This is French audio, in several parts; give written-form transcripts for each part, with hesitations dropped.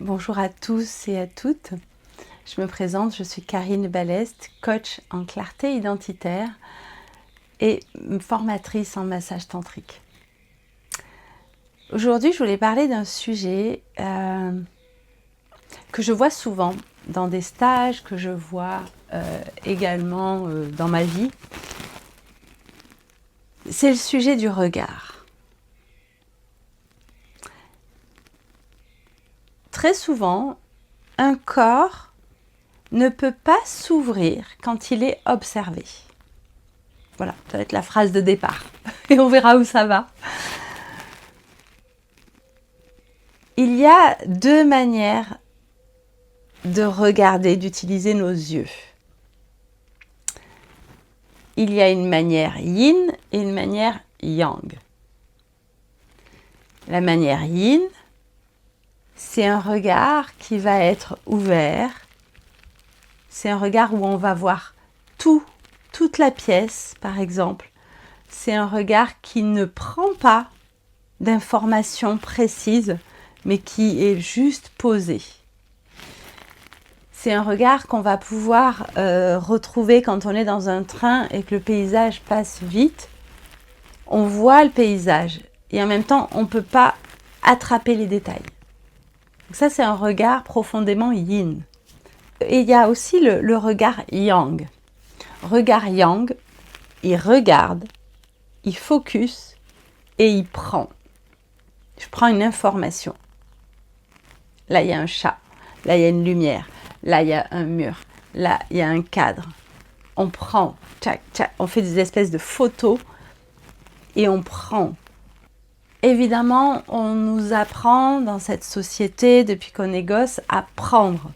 Bonjour à tous et à toutes. Je me présente, je suis Karine Ballest, coach en clarté identitaire et formatrice en massage tantrique. Aujourd'hui, je voulais parler d'un sujet que je vois souvent dans des stages, que je vois également dans ma vie. C'est le sujet du regard. Très souvent, un corps ne peut pas s'ouvrir quand il est observé. Voilà, ça va être la phrase de départ. Et on verra où ça va. Il y a deux manières de regarder, d'utiliser nos yeux. Il y a une manière yin et une manière yang. La manière yin, c'est un regard qui va être ouvert. C'est un regard où on va voir toute la pièce, par exemple. C'est un regard qui ne prend pas d'informations précises, mais qui est juste posé. C'est un regard qu'on va pouvoir retrouver quand on est dans un train et que le paysage passe vite. On voit le paysage et en même temps, on ne peut pas attraper les détails. Donc ça, c'est un regard profondément yin. Et il y a aussi le regard yang. Regard yang, il regarde, il focus et il prend. Je prends une information. Là, il y a un chat. Là, il y a une lumière. Là, il y a un mur. Là, il y a un cadre. On prend, tchac, tchac, on fait des espèces de photos et on prend. Évidemment, on nous apprend dans cette société, depuis qu'on est gosse, à prendre.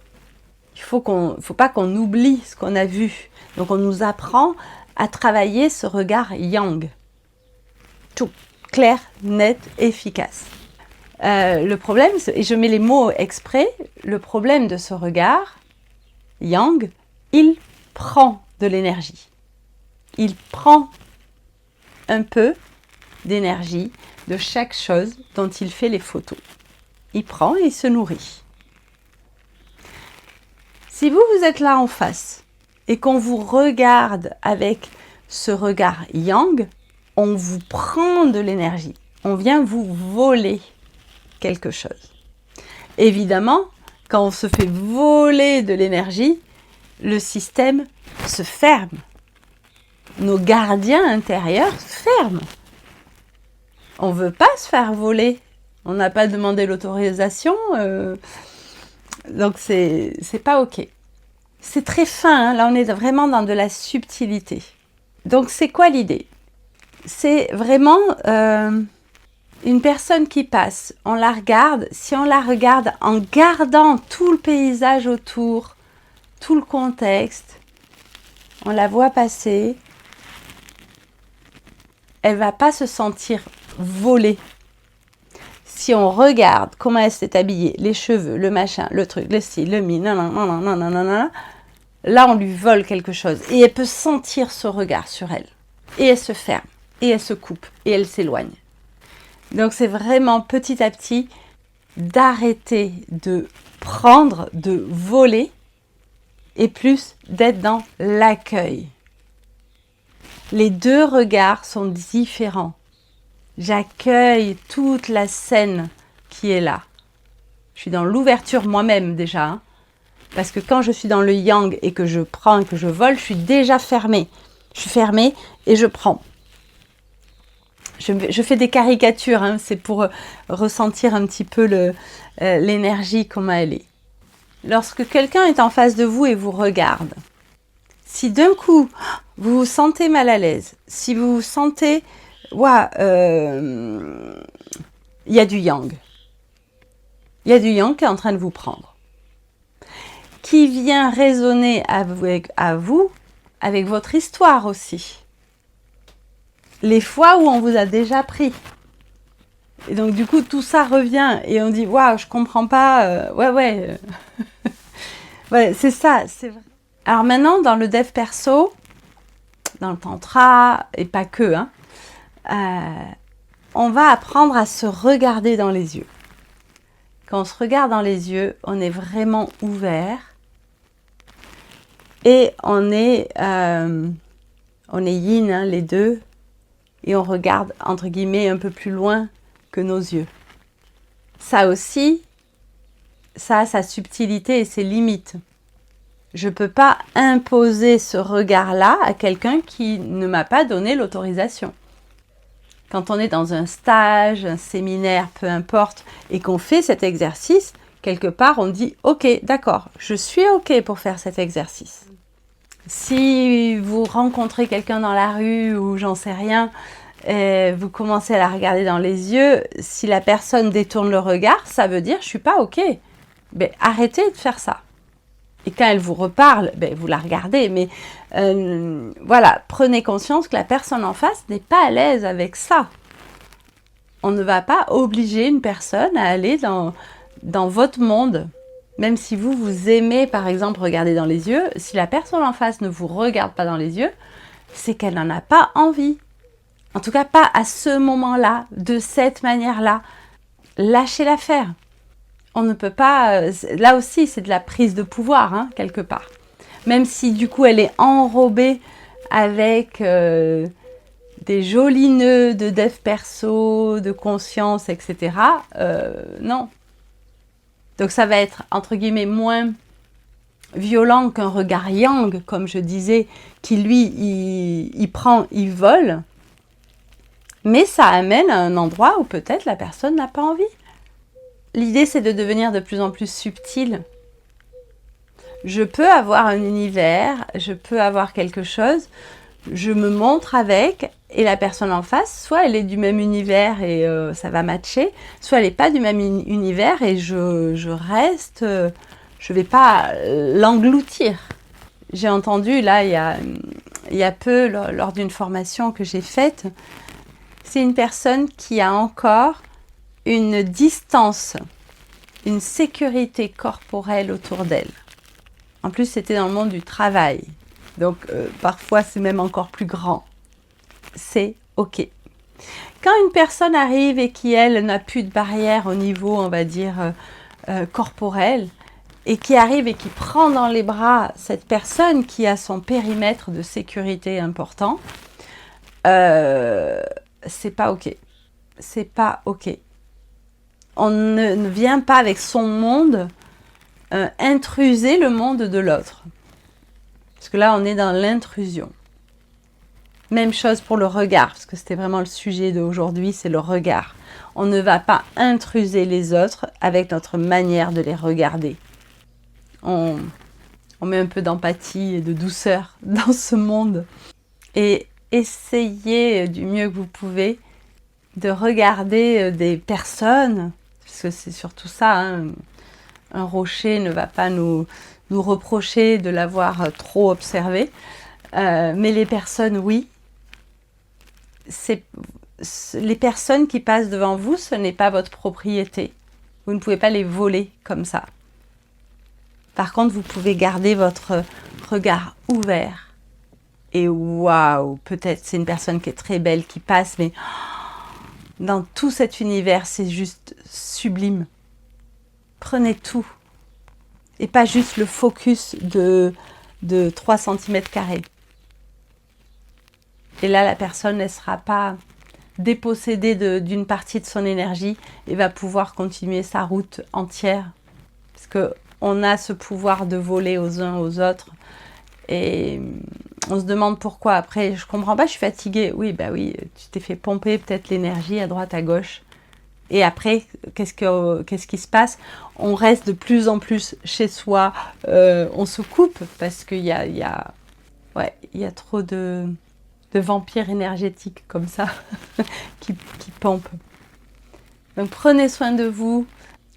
Il faut pas qu'on oublie ce qu'on a vu. Donc, on nous apprend à travailler ce regard yang. Tout clair, net, efficace. Le problème, et je mets les mots exprès, le problème de ce regard yang, il prend de l'énergie. Il prend un peu d'énergie de chaque chose dont il fait les photos. Il prend et il se nourrit. Si vous êtes là en face et qu'on vous regarde avec ce regard yang, on vous prend de l'énergie. On vient vous voler quelque chose. Évidemment, quand on se fait voler de l'énergie, le système se ferme. Nos gardiens intérieurs se ferment. On ne veut pas se faire voler. On n'a pas demandé l'autorisation. Donc, c'est pas OK. C'est très fin. Hein, là, on est vraiment dans de la subtilité. Donc, c'est quoi l'idée? C'est vraiment une personne qui passe. On la regarde. Si on la regarde en gardant tout le paysage autour, tout le contexte, on la voit passer, elle ne va pas se sentir volée. Si on regarde comment elle s'est habillée, les cheveux, le machin, le truc, le style, le mi, là on lui vole quelque chose. Et elle peut sentir ce regard sur elle. Et elle se ferme, et elle se coupe, et elle s'éloigne. Donc c'est vraiment petit à petit d'arrêter de prendre, de voler, et plus d'être dans l'accueil. Les deux regards sont différents. J'accueille toute la scène qui est là. Je suis dans l'ouverture moi-même déjà. Hein, parce que quand je suis dans le yang et que je prends et que je vole, je suis déjà fermée. Je suis fermée et je prends. Je fais des caricatures, hein, c'est pour ressentir un petit peu l'énergie, comment elle est. Lorsque quelqu'un est en face de vous et vous regarde, si d'un coup, vous vous sentez mal à l'aise, si vous vous sentez, il y a du yang. Il y a du yang qui est en train de vous prendre. Qui vient résonner avec votre histoire aussi. Les fois où on vous a déjà pris. Et donc, du coup, tout ça revient et on dit, waouh, je comprends pas. Ouais, c'est ça, c'est vrai. Alors maintenant, dans le dev perso, dans le tantra, et pas que, hein, on va apprendre à se regarder dans les yeux. Quand on se regarde dans les yeux, on est vraiment ouvert et on est yin, hein, les deux, et on regarde, entre guillemets, un peu plus loin que nos yeux. Ça aussi, ça a sa subtilité et ses limites. Je ne peux pas imposer ce regard-là à quelqu'un qui ne m'a pas donné l'autorisation. Quand on est dans un stage, un séminaire, peu importe, et qu'on fait cet exercice, quelque part on dit « Ok, d'accord, je suis ok pour faire cet exercice ». Si vous rencontrez quelqu'un dans la rue ou j'en sais rien, et vous commencez à la regarder dans les yeux, si la personne détourne le regard, ça veut dire « Je suis pas ok ». Ben, arrêtez de faire ça. Et quand elle vous reparle, ben, vous la regardez, mais voilà, prenez conscience que la personne en face n'est pas à l'aise avec ça. On ne va pas obliger une personne à aller dans votre monde. Même si vous aimez, par exemple, regarder dans les yeux, si la personne en face ne vous regarde pas dans les yeux, c'est qu'elle n'en a pas envie. En tout cas, pas à ce moment-là, de cette manière-là. Lâchez-la faire. On ne peut pas... Là aussi, c'est de la prise de pouvoir, hein, quelque part. Même si, du coup, elle est enrobée avec des jolis nœuds de dev perso, de conscience, etc. Non. Donc, ça va être, entre guillemets, moins violent qu'un regard yang, comme je disais, qui, lui, il prend, il vole. Mais ça amène à un endroit où peut-être la personne n'a pas envie. L'idée, c'est de devenir de plus en plus subtil. Je peux avoir un univers, je peux avoir quelque chose, je me montre avec, et la personne en face, soit elle est du même univers et ça va matcher, soit elle n'est pas du même univers et je reste, je ne vais pas l'engloutir. J'ai entendu, là, il y a peu, lors d'une formation que j'ai faite, c'est une personne qui a encore une distance, une sécurité corporelle autour d'elle. En plus, c'était dans le monde du travail. Donc, parfois, c'est même encore plus grand. C'est OK. Quand une personne arrive et qui, elle, n'a plus de barrière au niveau, on va dire, corporel, et qui arrive et qui prend dans les bras cette personne qui a son périmètre de sécurité important, c'est pas OK. C'est pas OK. On ne vient pas avec son monde intruser le monde de l'autre. Parce que là, on est dans l'intrusion. Même chose pour le regard, parce que c'était vraiment le sujet d'aujourd'hui, c'est le regard. On ne va pas intruser les autres avec notre manière de les regarder. On met un peu d'empathie et de douceur dans ce monde. Et essayez du mieux que vous pouvez de regarder des personnes, parce que c'est surtout ça, hein, un rocher ne va pas nous reprocher de l'avoir trop observé, mais les personnes, oui. Les personnes qui passent devant vous, ce n'est pas votre propriété. Vous ne pouvez pas les voler comme ça. Par contre, vous pouvez garder votre regard ouvert. Et waouh, peut-être c'est une personne qui est très belle qui passe, mais dans tout cet univers, c'est juste sublime. Prenez tout. Et pas juste le focus de 3 cm². Et là, la personne ne sera pas dépossédée d'une partie de son énergie et va pouvoir continuer sa route entière. Parce qu'on a ce pouvoir de voler aux uns aux autres. Et on se demande pourquoi. Après, je comprends pas, je suis fatiguée. Oui, bah oui, tu t'es fait pomper peut-être l'énergie à droite, à gauche. Et après, qu'est-ce qui se passe? On reste de plus en plus chez soi. On se coupe parce qu'il y a trop de vampires énergétiques comme ça qui pompent. Donc prenez soin de vous.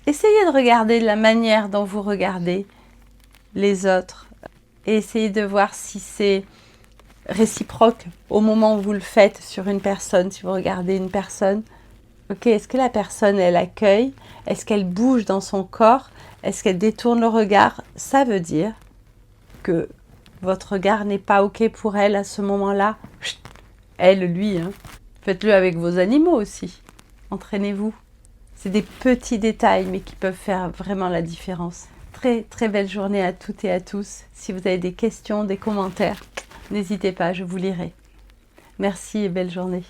Essayez de regarder la manière dont vous regardez les autres. Et essayez de voir si c'est réciproque au moment où vous le faites sur une personne, si vous regardez une personne. Ok, est-ce que la personne, elle accueille? Est-ce qu'elle bouge dans son corps? Est-ce qu'elle détourne le regard? Ça veut dire que votre regard n'est pas ok pour elle à ce moment-là. Elle, lui, hein. Faites-le avec vos animaux aussi. Entraînez-vous. C'est des petits détails, mais qui peuvent faire vraiment la différence. Très, très belle journée à toutes et à tous. Si vous avez des questions, des commentaires, n'hésitez pas, je vous lirai. Merci et belle journée.